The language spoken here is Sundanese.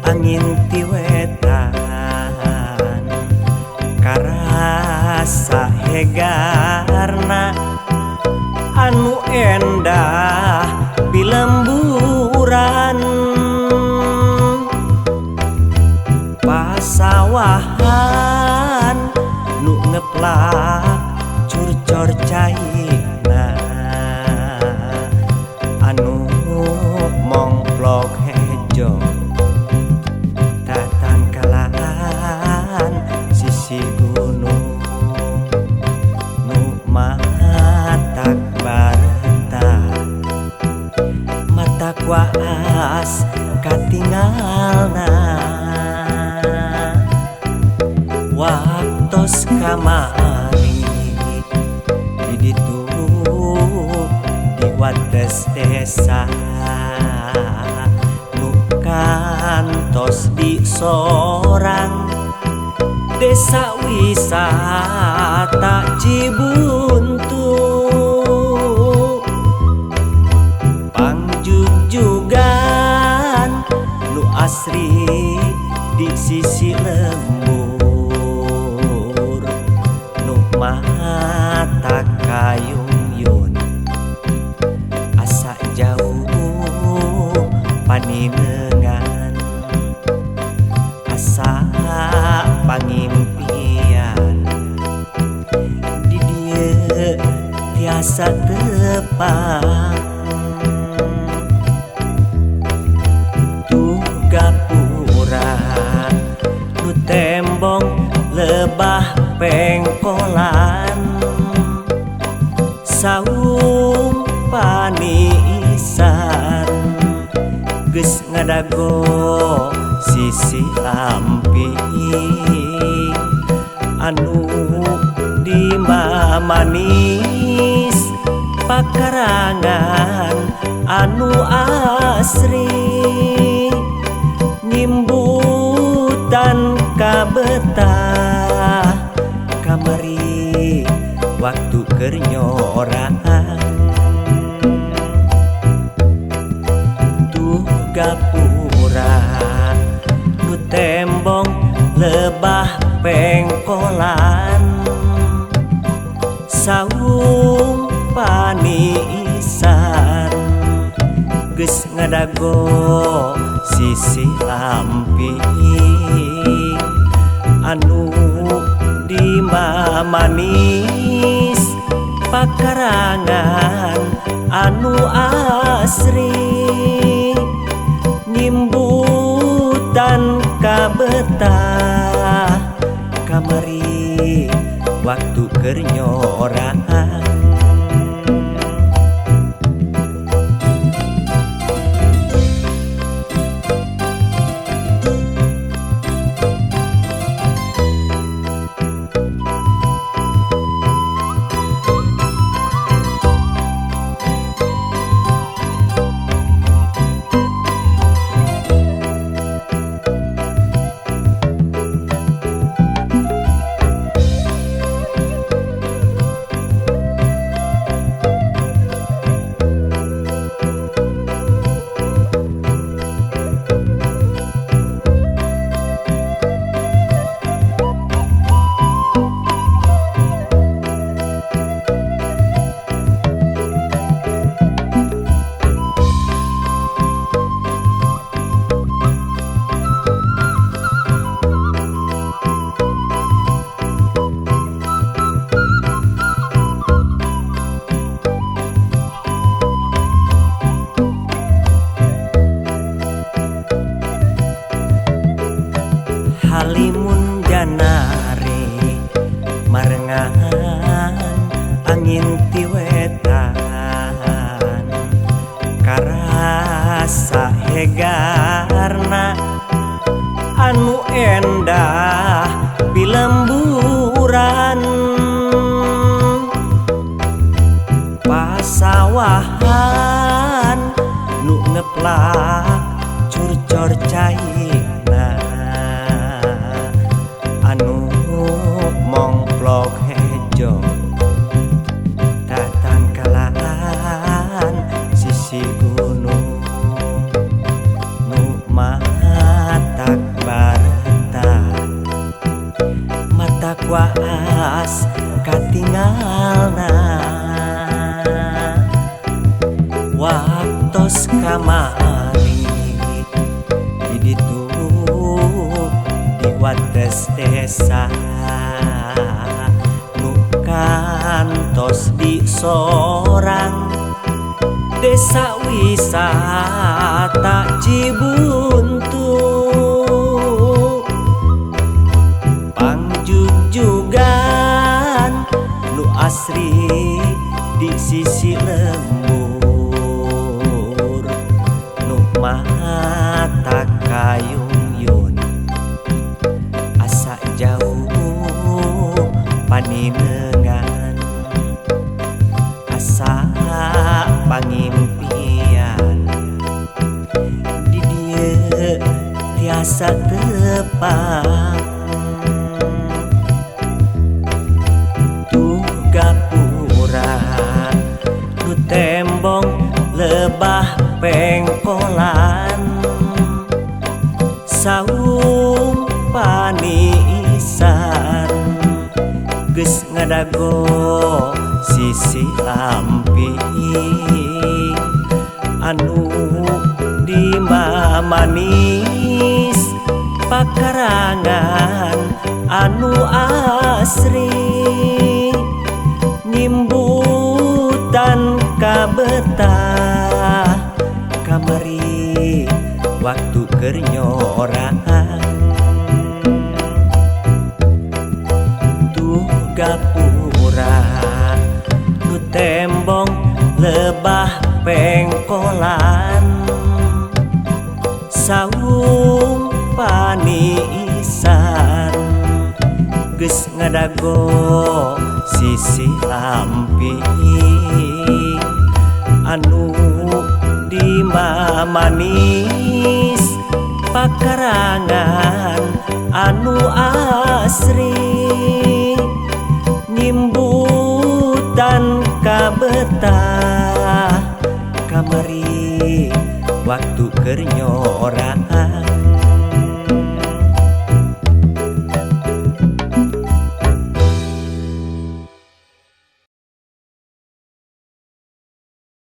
angin ti wetan karasa hegarna anu endah pilemburan pasawahan nu ngeplak curcor cairna anu mongplok hejo tatangkalan sisi gunung nu matak bareta mata kuas katingalna waktos kamari di ditu di wates desa nu kantos di sorang desa wisata Cibuntu pangjugjugan nu asri di sisi lembur nu mata kayung-yun asa jauh paninengan asa pangimpian di dieu tiasa tepang tuh gapura nu tembong lebah pengkolan saung panisan geus ngadago sisi amping anu dimamanis pakarangan anu asri nyimbutan kabetah kamari waktu keur nyorang tuh gapura nu tembong lebah pengkolan saung panisan geus ngadago sisi amping anu dimamanis pakarangan anu asri nyimbutan kabetah kamari waktu keur nyorang halimun janare marengan angin ti wetan karasa hegarna anu endah pilemburan pasawahan nu ngeplak curcor cairna anu mongplok hejo tatangkalan sisi gunung nu mata beberes desa nu kantos di sorang desa wisata Cibuntu pangjugjugan nu asri di sisi lembur nu mata kayung asa jauh paninengan asa pangimpian di dieu tiasa tepang tuh gapura nu tembong lebah pengkolan saung panisan geus ngadago sisi amping anu dimamanis pakarangan anu asri nimbutan kabetah kamari waktu keur nyorang tuh gapura nu tembong lebah pengkolan saung panisan geus ngadago sisi lamping anu dimamanis pakarangan anu asri nimbutan kabetah kamari waktu keur nyorang